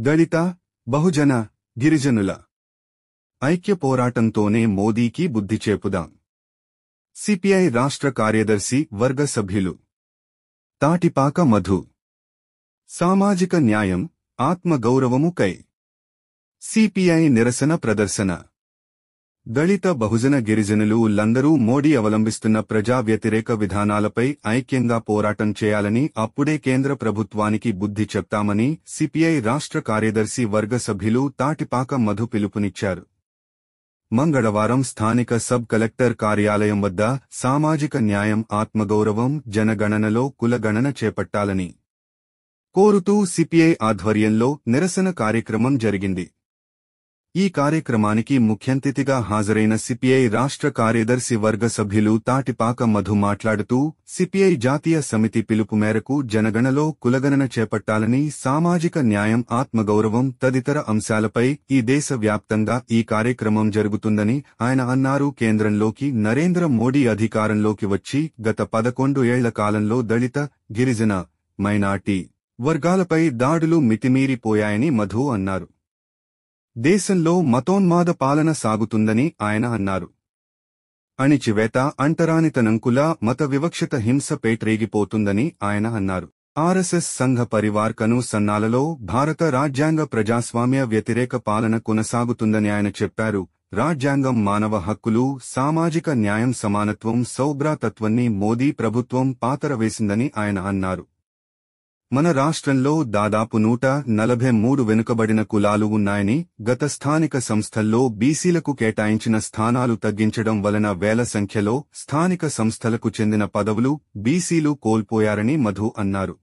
దళిత, బహుజన, గిరిజనుల ఐక్య పోరాటంతోనే మోదీకి బుద్ధి చెప్పుదాం. సిపిఐ రాష్ట్ర కార్యదర్శి వర్గ సభ్యులు తాటిపాక మధు. సామాజిక న్యాయం, ఆత్మగౌరవము కై సిపిఐ నిరసన ప్రదర్శన. దళిత, బహుజన, గిరిజనులు లందరూ మోడీ అవలంబిస్తున్న ప్రజా వ్యతిరేక విధానాలపై ఐక్యంగా పోరాటం చేయాలని, అప్పుడే కేంద్ర ప్రభుత్వానికి బుద్ధి చెప్తామని సిపిఐ రాష్ట్ర కార్యదర్శి వర్గ సభ్యులు తాటిపాక మధు పిలుపునిచ్చారు. మంగళవారం స్థానిక సబ్ కలెక్టర్ కార్యాలయం వద్ద సామాజిక న్యాయం, ఆత్మగౌరవం, జనగణనలో కులగణన చేపట్టాలని కోరుతూ సిపిఐ ఆధ్వర్యంలో నిరసన కార్యక్రమం జరిగింది. ఈ కార్యక్రమానికి ముఖ్యంతిథిగా హాజరైన సిపిఐ రాష్ట్ర కార్యదర్శి వర్గ సభ్యులు తాటిపాక మధు మాట్లాడుతూ, సిపిఐ జాతీయ సమితి పిలుపు మేరకు జనగణలో కులగణన చేపట్టాలని, సామాజిక న్యాయం, ఆత్మగౌరవం తదితర అంశాలపై ఈ దేశ వ్యాప్తంగా ఈ కార్యక్రమం జరుగుతుందని ఆయన అన్నారు. కేంద్రంలోకి నరేంద్ర మోడీ అధికారంలోకి వచ్చి గత 11 ఏళ్ల కాలంలో దళిత, గిరిజన, మైనార్టీ వర్గాలపై దాడులు మితిమీరిపోయాయని మధు అన్నారు. దేశంలో మతోన్మాద పాలన సాగుతుందని ఆయన అన్నారు. అణిచివేత, అంటరానితనం, కుల మత వివక్షత, హింస పేట్రేగిపోతుందని ఆయన అన్నారు. ఆర్ఎస్ఎస్ సంఘ పరివార్ కనుసన్నాలలో భారత రాజ్యాంగ ప్రజాస్వామ్య వ్యతిరేక పాలన కొనసాగుతుందని ఆయన చెప్పారు. రాజ్యాంగం మానవ హక్కులు, సామాజిక న్యాయం, సమానత్వం, సౌభ్రాతత్వాన్ని మోదీ ప్రభుత్వం పాతరవేసిందని ఆయన అన్నారు. మన రాష్ట్రంలో దాదాపు 143 వెనుకబడిన కులాలు ఉన్నాయని, గత స్థానిక సంస్థల్లో బీసీలకు కేటాయించిన స్థానాలు తగ్గించడం వలన వేల సంఖ్యలో స్థానిక సంస్థలకు చెందిన పదవులు బీసీలు కోల్పోయారని మధు అన్నారు.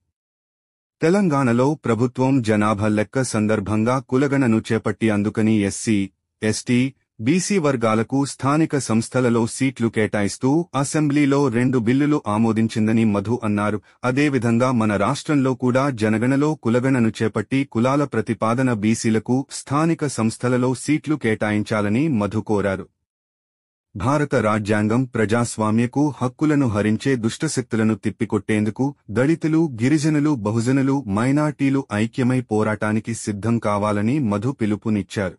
తెలంగాణలో ప్రభుత్వం జనాభా లెక్క సందర్భంగా కులగణను చేపట్టి అందుకని ఎస్సీ, ఎస్టీ, బీసీ వర్గాలకు స్థానిక సంస్థలలో సీట్లు కేటాయిస్తూ అసెంబ్లీలో 2 బిల్లులు ఆమోదించిందని మధు అన్నారు. అదేవిధంగా మన రాష్ట్రంలో కూడా జనగణలో కులగణను చేపట్టి కులాల ప్రతిపాదన బీసీలకు స్థానిక సంస్థలలో సీట్లు కేటాయించాలని మధు కోరారు. భారత రాజ్యాంగం ప్రజాస్వామ్యకు హక్కులను హరించే దుష్టశక్తులను తిప్పికొట్టేందుకు దళితులు, గిరిజనులు, బహుజనులు, మైనార్టీలు ఐక్యమై పోరాటానికి సిద్ధం కావాలని మధు పిలుపునిచ్చారు.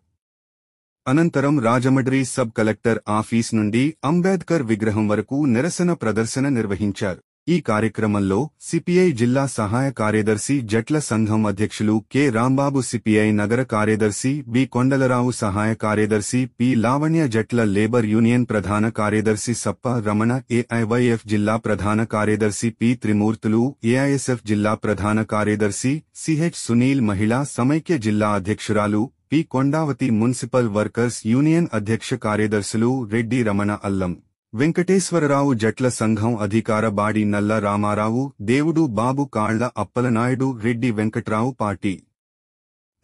అనంతరం రాజమండ్రి సబ్ కలెక్టర్ ఆఫీస్ నుండి అంబేద్కర్ విగ్రహం వరకు నిరసన ప్రదర్శన నిర్వహించారు. ఈ కార్యక్రమంలో సిపిఐ జిల్లా సహాయ కార్యదర్శి జట్ల సంఘం అధ్యక్షులు కె రాంబాబు, సిపిఐ నగర కార్యదర్శి బి కొండలరావు, సహాయ కార్యదర్శి పి లావణ్య, జట్ల లేబర్ యూనియన్ ప్రధాన కార్యదర్శి సప్ప రమణ, ఏఐవైఎఫ్ జిల్లా ప్రధాన కార్యదర్శి పి త్రిమూర్తులు, ఏఐఎస్ఎఫ్ జిల్లా ప్రధాన కార్యదర్శి సిహెచ్ సునీల్, మహిళా సమైక్య జిల్లా అధ్యక్షురాలు పి కొండావతి, మున్సిపల్ వర్కర్స్ యూనియన్ అధ్యక్ష కార్యదర్శులు రెడ్డి రమణ, అల్లం వెంకటేశ్వరరావు, జట్ల సంఘం అధికార బాడి నల్ల రామారావు, దేవుడు బాబు, కాళ్ల అప్పలనాయుడు, రెడ్డి వెంకట్రావు, పార్టీ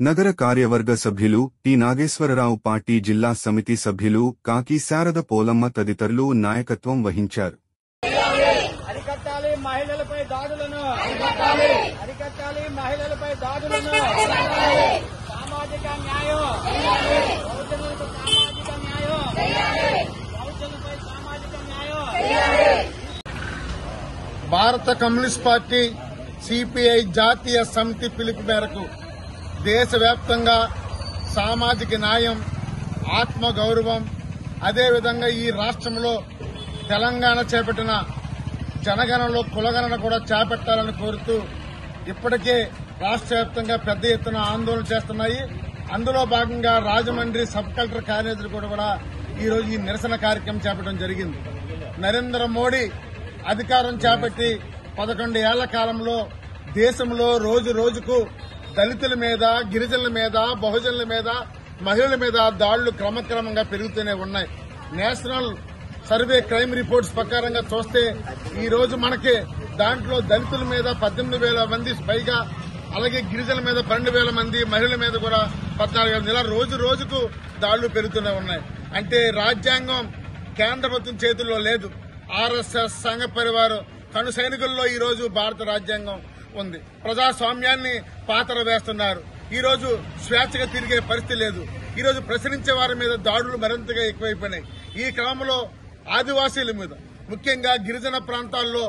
నగర కార్యవర్గ సభ్యులు టి నాగేశ్వరరావు, పార్టీ జిల్లా సమితి సభ్యులు కాకి శారద పోలమ్మ తదితరులు నాయకత్వం వహించారు. భారత కమ్యూనిస్ట్ పార్టీ సిపిఐ జాతీయ సమితి పిలుపు మేరకు దేశవ్యాప్తంగా సామాజిక న్యాయం, ఆత్మగౌరవం, అదేవిధంగా ఈ రాష్ట్రంలో తెలంగాణ చేపట్టిన జనగణనలో కులగణన కూడా చేపట్టాలని కోరుతూ ఇప్పటికే రాష్ట్ర వ్యాప్తంగా పెద్ద ఎత్తున ఆందోళన చేస్తున్నాయి. అందులో భాగంగా రాజమండ్రి సబ్ కలెక్టర్ కార్యాలయం కూడా ఈ రోజు ఈ నిరసన కార్యక్రమం చేపట్టడం జరిగింది. నరేంద్ర మోడీ అధికారం చేపట్టి 11 ఏళ్ల కాలంలో దేశంలో రోజు రోజుకు దళితుల మీద, గిరిజనుల మీద, బహుజనుల మీద, మహిళల మీద దాడులు క్రమక్రమంగా పెరుగుతూనే ఉన్నాయి. నేషనల్ సర్వే క్రైమ్ రిపోర్ట్స్ ప్రకారంగా చూస్తే ఈ రోజు మనకి దాంట్లో దళితుల మీద 18,000 మంది పైగా, అలాగే గిరిజనుల మీద 12,000 మంది, మహిళల మీద కూడా 14,000 ఇలా రోజు రోజుకు దాడులు పెరుగుతూనే ఉన్నాయి. అంటే రాజ్యాంగం కేంద్ర ప్రభుత్వం చేతుల్లో లేదు. ఆర్ఎస్ఎస్ సంఘ పరివారు కను సైనికుల్లో ఈ రోజు భారత రాజ్యాంగం ఉంది. ప్రజాస్వామ్యాన్ని పాతర వేస్తున్నారు. ఈ రోజు స్వేచ్ఛగా తిరిగే పరిస్థితి లేదు. ఈ రోజు ప్రశ్నించే వారి మీద దాడులు మరింతగా ఎక్కువైపోయినాయి. ఈ క్రమంలో ఆదివాసీల మీద, ముఖ్యంగా గిరిజన ప్రాంతాల్లో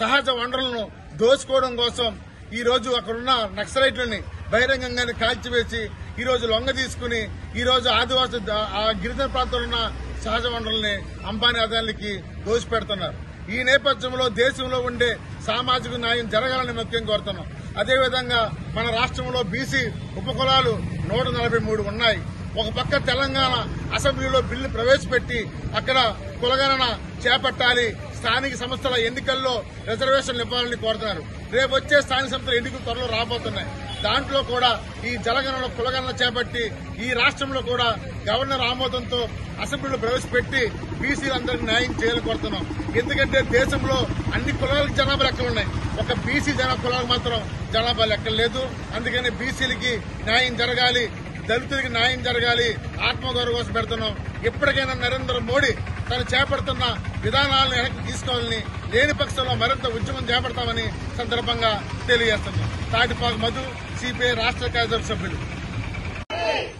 సహజ వనరులను దోచుకోవడం కోసం ఈ రోజు అక్కడున్న నక్సలైట్లని బహిరంగంగానే కాల్చివేసి ఈ రోజు లొంగ తీసుకుని ఈ రోజు ఆదివాసీ ఆ గిరిజన ప్రాంతంలో ఉన్న సహజ వనరుల్ని అంబానీ అదానికి దోసిపెడుతున్నారు. ఈ నేపథ్యంలో దేశంలో ఉండే సామాజిక న్యాయం జరగాలని ముఖ్యంగా కోరుతున్నాం. అదేవిధంగా మన రాష్ట్రంలో బీసీ ఉపకులాలు 143 ఉన్నాయి. ఒక పక్క తెలంగాణ అసెంబ్లీలో బిల్లు ప్రవేశపెట్టి అక్కడ కులగణన చేపట్టాలి, స్థానిక సంస్థల ఎన్నికల్లో రిజర్వేషన్లు ఇవ్వాలని కోరుతున్నారు. రేపు వచ్చే స్థానిక సంస్థల ఎన్నికలు త్వరలో రాబోతున్నాయి. దాంట్లో కూడా ఈ జలగణన కులగణన చేపట్టి ఈ రాష్ట్రంలో కూడా గవర్నర్ ఆమోదంతో అసెంబ్లీలో ప్రవేశపెట్టి బీసీలందరికీ న్యాయం చేయాలని కోరుతున్నాం. ఎందుకంటే దేశంలో అన్ని కులాలకు జనాభా లెక్కలు ఉన్నాయి, ఒక బీసీ కులాలకు మాత్రం జనాభా లెక్కలు లేదు. అందుకని బీసీలకి న్యాయం జరగాలి, దళితులకి న్యాయం జరగాలి, ఆత్మగౌరవం కోసం పెడుతున్నాం. ఎప్పటికైనా నరేంద్ర మోడీ తను చేపడుతున్న విధానాలను వెనక్కి తీసుకోవాలని, లేని పక్షంలో మరింత ఉద్యమం చేపడతామని సందర్భంగా తెలియజేస్తున్నాం. తాటిపాక మధు, సిపిఐ రాష్ట్ర కార్యదర్శి సభ్యులు.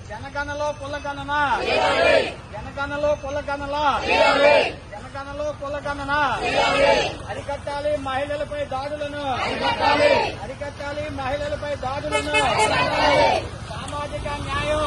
జనగణలో కులగణన, జనగణలో కులగణన, జనగణలో కులగణన, అరికట్టాలి మహిళలపై దాడులను, అరికట్టాలి మహిళలపై దాడులను, సామాజిక న్యాయం